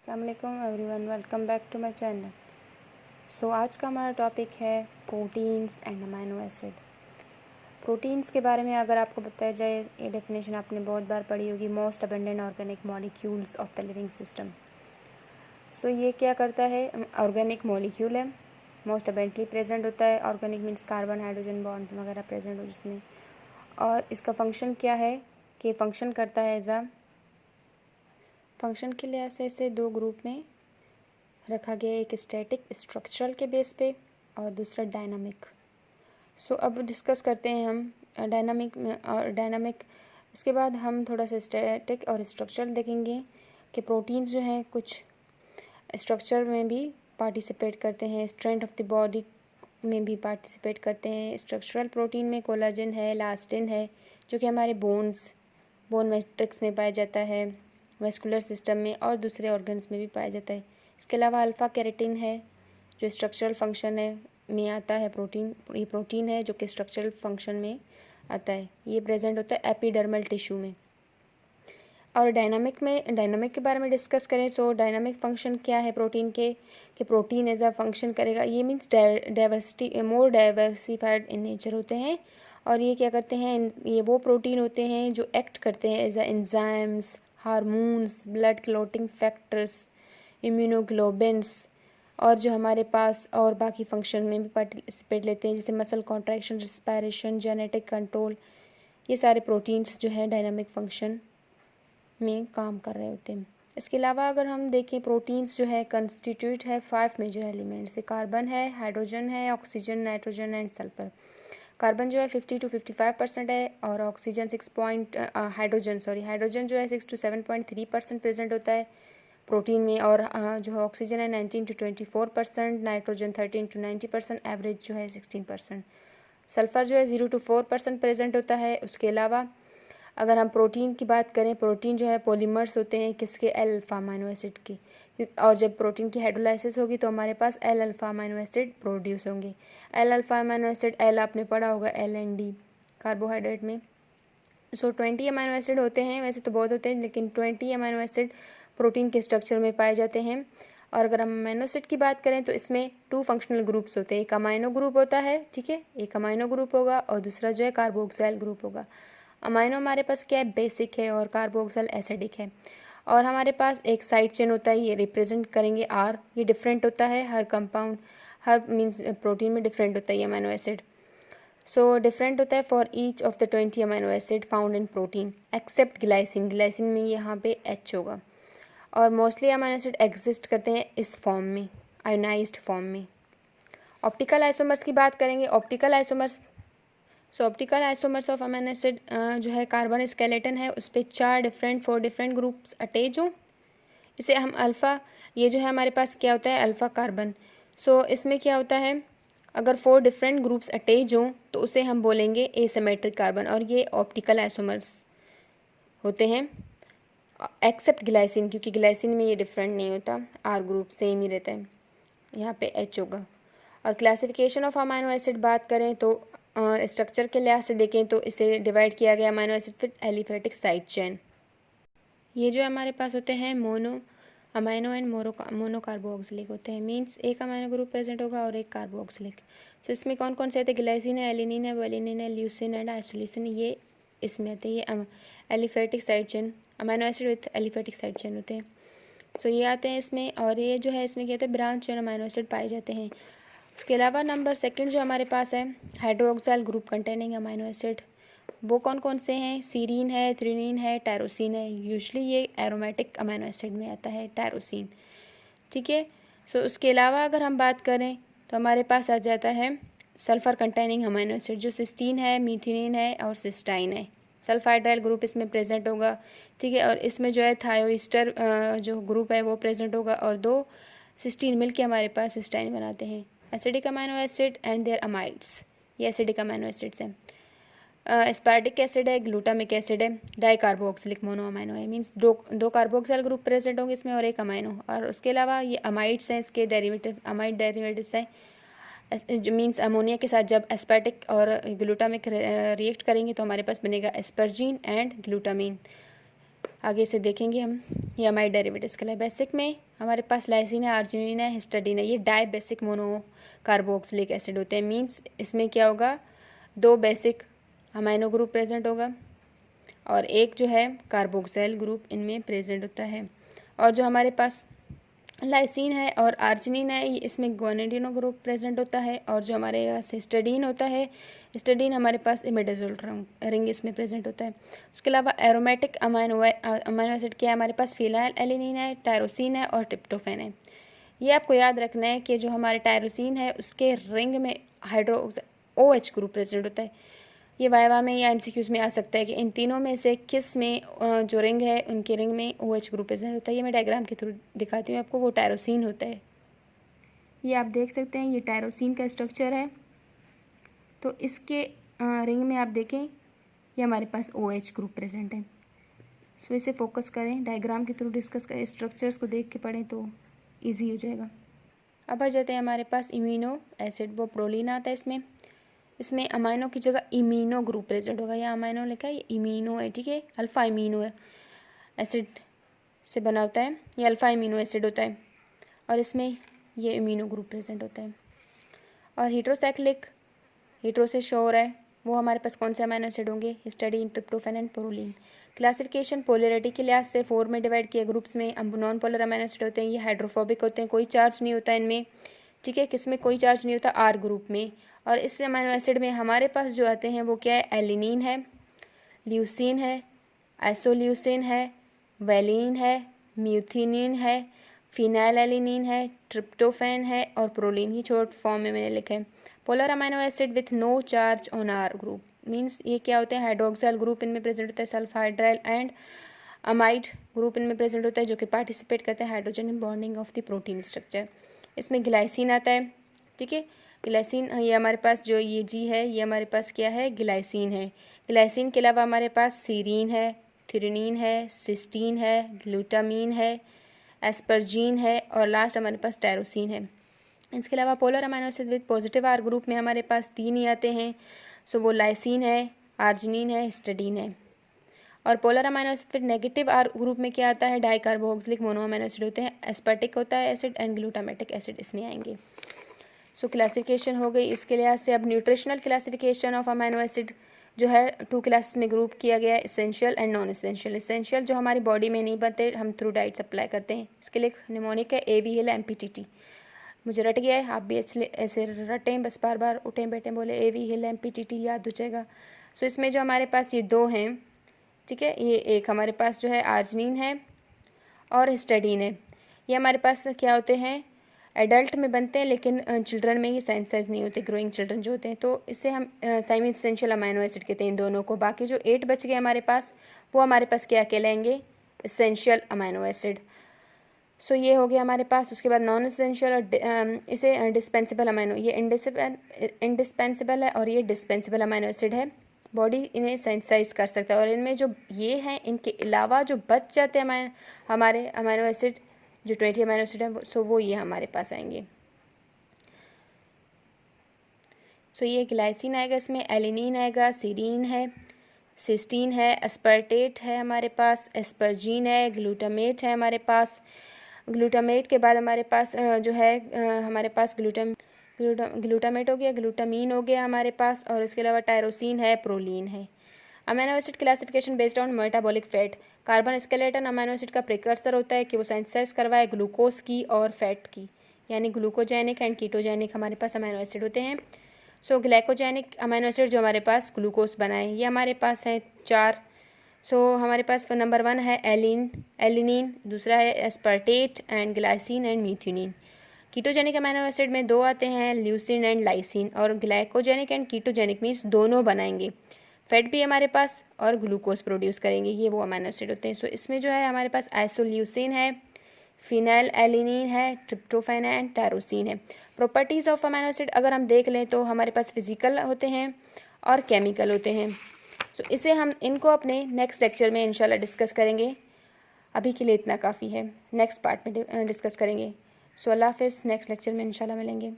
अस्सलाम वालेकुम everyone, welcome back to my channel. So आज का हमारा टॉपिक है proteins and amino acid. Proteins के बारे में अगर आपको बताया जाए, ये डेफिनेशन आपने बहुत बार पढ़ी होगी, most abundant organic molecules of the living system. So ये क्या करता है, ऑर्गेनिक मॉलिक्यूल है, मोस्ट अबेंटली प्रेजेंट होता है। Organic means carbon hydrogen bond वगैरह प्रेजेंट हो जिसमें, और इसका फंक्शन क्या है कि फंक्शन करता है एज अ फंक्शन के लिए ऐसे दो ग्रुप में रखा गया, एक स्टैटिक स्ट्रक्चरल के बेस पे और दूसरा डायनामिक। सो अब डिस्कस करते हैं हम डायनामिक। इसके बाद हम थोड़ा सा स्टैटिक और स्ट्रक्चरल देखेंगे कि प्रोटीन्स जो हैं कुछ स्ट्रक्चर में भी पार्टिसिपेट करते हैं, स्ट्रेंथ ऑफ द बॉडी में भी पार्टिसिपेट करते हैं। स्ट्रक्चरल प्रोटीन में कोलाजन है, इलास्टिन है, जो कि हमारे बोन मैट्रिक्स में पाया जाता है, वेस्कुलर सिस्टम में और दूसरे ऑर्गन्स में भी पाया जाता है। इसके अलावा अल्फ़ा केराटिन है जो स्ट्रक्चरल फंक्शन है में आता है। ये प्रोटीन है जो कि स्ट्रक्चरल फंक्शन में आता है। ये प्रेजेंट होता है एपिडर्मल टिश्यू में। और डायनामिक के बारे में डिस्कस करें, सो डायनामिक फंक्शन क्या है प्रोटीन के, कि प्रोटीन एज अ फंक्शन करेगा। ये means diversity, more diversified in nature होते हैं। और ये क्या करते हैं, ये वो प्रोटीन होते हैं जो एक्ट करते हैं as a enzymes, hormones, blood clotting factors, immunoglobins, और जो हमारे पास और बाकी फंक्शन में भी पार्टिसिपेट लेते हैं, जैसे muscle contraction, respiration, genetic control. ये सारे प्रोटीन्स जो है डायनामिक फंक्शन में काम कर रहे होते हैं। इसके अलावा अगर हम देखें, प्रोटीन्स जो है कंस्टिट्यूट है 5 मेजर एलिमेंट्स से। कार्बन है, हाइड्रोजन है, oxygen, nitrogen and sulphur. Carbon जो है 50 to 55% है, और ऑक्सीजन हाइड्रोजन जो है 6 to 7.3% प्रेजेंट होता है प्रोटीन में। और जो है ऑक्सीजन है 19 to 24%, नाइट्रोजन 13 to 90%, एवरेज जो है 16%। सल्फ़र जो है 0 to 4% प्रेजेंट होता है। उसके अलावा अगर हम प्रोटीन की बात करें, प्रोटीन जो है पॉलीमर्स होते हैं किसके, एल अल्फ़ा अमाइनो एसिड के। और जब प्रोटीन की हाइड्रोलाइसिस होगी तो हमारे पास L alpha amino acid produce होंगे। L alpha amino acid, L आपने पढ़ा होगा LND कार्बोहाइड्रेट में। सो 20 अमाइनो एसिड होते हैं, वैसे तो बहुत होते हैं लेकिन 20 अमाइनो एसिड प्रोटीन के स्ट्रक्चर में पाए जाते हैं। और अगर हम अमाइनो एसिड की बात करें तो इसमें 2 फंक्शनल ग्रुप्स होते हैं। एक अमाइनो ग्रुप होता है, ठीक है, एक अमाइनो ग्रुप होगा, और दूसरा जो है कार्बोक्सिल ग्रुप होगा। अमाइनो हमारे पास क्या है, बेसिक है, और कार्बोक्सिल एसिडिक है। और हमारे पास एक साइड चेन होता है, ये रिप्रेजेंट करेंगे R। ये डिफरेंट होता है, हर कंपाउंड, हर मीन्स प्रोटीन में डिफरेंट होता है ये अमाइनो एसिड। सो डिफरेंट होता है for each of the 20 amino acid found in protein except glycine. Glycine में यहाँ पे H होगा। और मोस्टली अमाइनो एसिड एग्जिस्ट करते हैं इस फॉर्म में, आयोनाइज्ड फॉर्म में। ऑप्टिकल आइसोमर्स की बात करेंगे, optical isomers of amino acid जो है कार्बन स्केलेटन है, उस पर 4 डिफरेंट ग्रुप्स अटैच हों। इसे हम अल्फ़ा, ये जो है हमारे पास क्या होता है, अल्फ़ा कार्बन। सो इसमें क्या होता है, अगर 4 डिफरेंट ग्रुप्स अटैच हों तो उसे हम बोलेंगे एसिमेट्रिक कार्बन। और ये ऑप्टिकल आइसोमर्स होते हैं एक्सेप्ट ग्लाइसिन, क्योंकि ग्लाइसिन में ये डिफरेंट नहीं होता, R ग्रुप सेम ही रहता है, यहाँ पे H होगा। और क्लासिफिकेशन ऑफ अमाइनो एसिड बात करें तो स्ट्रक्चर के लिहाज से देखें तो इसे डिवाइड किया गया amino acid with aliphatic side chain. ये जो हमारे पास होते हैं अमाइनो एंड मोनो कार्बोक्सिलिक होते हैं, मीन्स एक अमाइनो ग्रुप प्रेजेंट होगा और एक कार्बोक्सिलिक। तो इसमें कौन कौन से आते हैं, ग्लाइसिन है, एलिनिन है, वेलिनिन है, ल्यूसिन एंड आइसोल्यूसिन, ये इसमें आते हैं। ये aliphatic side chain, amino acid with aliphatic side chain होते हैं। सो ये आते हैं इसमें। और ये जो है इसमें क्या होता है, ब्रांच चेन अमाइनो एसिड पाए जाते हैं। उसके अलावा नंबर 2 जो हमारे पास है, hydroxyl group containing amino acid, वो कौन कौन से हैं, सीरीन है, थ्रीनिन है, टायरोसिन है। यूजुअली ये एरोमेटिक अमाइनो एसिड में आता है टायरोसिन, ठीक है। सो उसके अलावा अगर हम बात करें तो हमारे पास आ जाता है सल्फ़र कंटेनिंग अमाइनो एसिड, जो सिस्टीन है, मीथियोनिन है और सिस्टाइन है। सल्फाइड्राइल ग्रुप इसमें प्रेजेंट होगा, ठीक है। और इसमें जो है थायोस्टर जो ग्रुप है वो प्रेजेंट होगा, और 2 सिस्टीन मिलके हमारे पास सिस्टाइन बनाते हैं। Acidic amino acid and their amides, ये एसिडिक अमाइनो एसिड्स हैं। एस्पार्टिक एसिड है, ग्लूटामिक एसिड है, डाइकार्बोक्सिलिक मोनो अमाइनो है, मीन्स दो कार्बोक्सिल ग्रुप प्रेजेंट होंगे इसमें और एक अमाइनो। और उसके अलावा ये अमाइड्स हैं, इसके डेरिवेटिव अमाइड डेरिवेटिव्स हैं, जो मीन्स अमोनिया के साथ जब एस्पार्टिक और ग्लूटामिक रिएक्ट करेंगे तो हमारे पास बनेगा एस्पर्जीन एंड ग्लूटामीन। आगे से देखेंगे हम। ये हमारे डेरिवेटिव्स के लिए बेसिक में हमारे पास लाइसिन है, आर्जिनिन है, हिस्टडीन है। ये di basic mono carboxylic acid होते हैं। मीन्स इसमें क्या होगा, 2 बेसिक अमाइनो ग्रुप प्रेजेंट होगा और एक जो है कार्बोक्सिल ग्रुप इनमें प्रेजेंट होता है। और जो हमारे पास लाइसिन है और आर्जिनिन है, इसमें ग्वानिडिनो ग्रुप प्रेजेंट होता है। और जो हमारे पास हिस्टडीन होता है, हिस्टडीन हमारे पास इमिडाजोल रिंग इसमें प्रेजेंट होता है। उसके अलावा एरोमेटिक अमाइनो एसिड क्या है हमारे पास, फिनाइल एलिनिन है, टायरोसिन है और ट्रिप्टोफैन है। ये आपको याद रखना है कि जो हमारे टायरोसिन है उसके रिंग में OH ग्रुप प्रेजेंट होता है। ये वाइवा में या MCQs में आ सकता है कि इन तीनों में से किस में जो रिंग है उनके रिंग में OH ग्रुप प्रेजेंट होता है। ये मैं डायग्राम के थ्रू दिखाती हूँ आपको। वो टायरोसिन होता है। ये आप देख सकते हैं, ये टायरोसिन का स्ट्रक्चर है। तो इसके रिंग में आप देखें ये हमारे पास OH ग्रुप प्रेजेंट है। सो इसे फोकस करें, डायग्राम के थ्रू डिस्कस करें, स्ट्रक्चर्स को देख के पढ़ें तो ईजी हो जाएगा। अब आ जाते हैं हमारे पास इम्यूनो एसिड, वो प्रोलीन आता है। इसमें अमाइनो की जगह इमीनो ग्रुप प्रेजेंट होगा। यहाँ अमाइनो लिखा है, ये इमीनो है, ठीक है। अल्फ़ा इमीनो है एसिड से बना होता है, ये अल्फ़ा इमीनो एसिड होता है और इसमें ये इमीनो ग्रुप प्रेजेंट होता है। और हीट्रोसाइक्लिक, हीट्रो से शो हो रहा है, वो हमारे पास कौन से अमाइनो एसिड होंगे, histidine, tryptophan and proline. Classification polarity के लिहाज से 4 में डिवाइड किए ग्रुप्स में। अब नॉन पोलर अमाइनो एसिड होते हैं, ये हाइड्रोफोबिक होते हैं, कोई चार्ज नहीं होता इनमें, ठीक है। किस में कोई चार्ज नहीं होता, R ग्रुप में। और इस अमाइनो एसिड में हमारे पास जो आते हैं वो क्या है, एलिनिन है, ल्यूसिन है, आइसोल्यूसिन है, वेलिन है, म्यूथिनिन है, फिनाइल एलिनिन है, ट्रिप्टोफैन है और प्रोलीन। ही शॉर्ट फॉर्म में मैंने लिखा है। Polar amino acid with no charge on R group, means ये क्या होते हैं, हाइड्रोक्साइल ग्रुप इनमें प्रेजेंट होता है, सल्फाइड्राइल एंड अमाइड ग्रुप इनमें प्रेजेंट होता है, जो कि पार्टिसिपेट करते हैं hydrogen in bonding of the protein structure. इसमें ग्लाइसिन आता है, ठीक है। ग्लाइसिन ये हमारे पास जो ये जी है, ये हमारे पास क्या है, ग्लाइसिन है। ग्लाइसिन के अलावा हमारे पास सीरीन है, थियोनीन है, सिस्टीन है, ग्लूटामीन है, एस्परजीन है और लास्ट हमारे पास टायरोसिन है। इसके अलावा polar amino acid with positive R group में हमारे पास 3 ही आते हैं। सो वो लाइसिन है, आर्जिनिन है, हिस्टडीन है। और पोलर अमाइनो एसिड फिर नेगेटिव R ग्रुप में क्या आता है, डाइकार्बोक्सिलिक मोनो अमाइनो एसिड होते हैं, एस्पर्टिक होता है एसिड एंड ग्लूटामेटिक एसिड इसमें आएंगे। सो क्लासिफिकेशन हो गई इसके लिहाज से। अब nutritional classification of amino acid जो है 2 क्लास में ग्रुप किया गया है, essential and non essential. Essential जो हमारी बॉडी में नहीं बनते, हम थ्रू डाइट सप्लाई करते हैं। इसके लिए निमोनिक है, AV हिल, MPTT। मुझे रट गया है, आप भी ऐसे रटें, बस बार बार उठें बैठें बोले AV हिल MPTT, याद हो जाएगा। सो इसमें जो हमारे पास ये 2 हैं, ठीक है, ये एक हमारे पास जो है आर्जिनिन है और हिस्टडीन है। ये हमारे पास क्या होते हैं, एडल्ट में बनते हैं, लेकिन चिल्ड्रन में ये सेंसाइज नहीं होते, ग्रोइंग चिल्ड्रन जो होते हैं। तो इससे हम सेमी इसेंशियल अमाइनो एसिड कहते हैं इन दोनों को। बाकी जो 8 बच गए हमारे पास, वो हमारे पास क्या कहलाएंगे, इसेंशियल अमाइनो एसिड। सो ये हो गया हमारे पास। उसके बाद नॉन इसेंशियल और इसे डिस्पेंसिबल अमाइनो, ये इंडिस्पेंसिबल है और ये डिस्पेंसिबल अमाइनो एसिड है। बॉडी इन्हें सेंसाइज कर सकता है और इनमें जो ये हैं, इनके अलावा जो बच जाते हैं हमारे अमाइनो एसिड, जो 20 अमाइनो एसिड है, सो वो ये हमारे पास आएंगे। सो ये ग्लाइसिन आएगा, इसमें एलिनिन आएगा, सीरीन है, सिस्टीन है, एस्पर्टेट है हमारे पास, एस्परजीन है, ग्लूटामेट है हमारे पास। ग्लूटामेट के बाद हमारे पास जो है हमारे पास ग्लूटामेट हो गया, ग्लूटामीन हो गया हमारे पास, और इसके अलावा टायरोसिन है, प्रोलीन है। Amino acid classification based on metabolic fat. Carbon skeleton amino acid का प्रिकर्सर होता है कि वो सिंथेसाइज करवाए ग्लूकोज की और फैट की, यानी ग्लूकोजेनिक एंड कीटोजेनिक हमारे पास अमाइनो एसिड होते हैं। सो ग्लाइकोजेनिक अमाइनो एसिड जो हमारे पास ग्लूकोज बनाए, ये हमारे पास हैं 4। सो हमारे पास नंबर 1 है एलिनिन, दूसरा है aspartate and glycine and methionine. Ketogenic amino acid में 2 आते हैं, ल्यूसिन एंड लाइसिन। और ग्लाइकोजेनिक एंड कीटोजेनिक मीन्स दोनों बनाएंगे, फैट भी हमारे पास और ग्लूकोज प्रोड्यूस करेंगे, ये वो अमाइनो एसिड होते हैं। सो इसमें जो है हमारे पास आइसोल्यूसिन है, फिनाइल एलिनिन है, ट्रिप्टोफैन है एंड टायरोसिन है। प्रॉपर्टीज़ ऑफ अमाइनो एसिड अगर हम देख लें तो हमारे पास फिजिकल होते हैं और केमिकल होते हैं। सो इसे हम इनको अपने नेक्स्ट लेक्चर में इंशाल्लाह डिस्कस करेंगे। अभी के लिए इतना काफ़ी है, नेक्स्ट पार्ट में डिस्कस करेंगे। सो अल्लाह हाफ़िज़, नेक्स्ट लेक्चर में इंशाल्लाह मिलेंगे।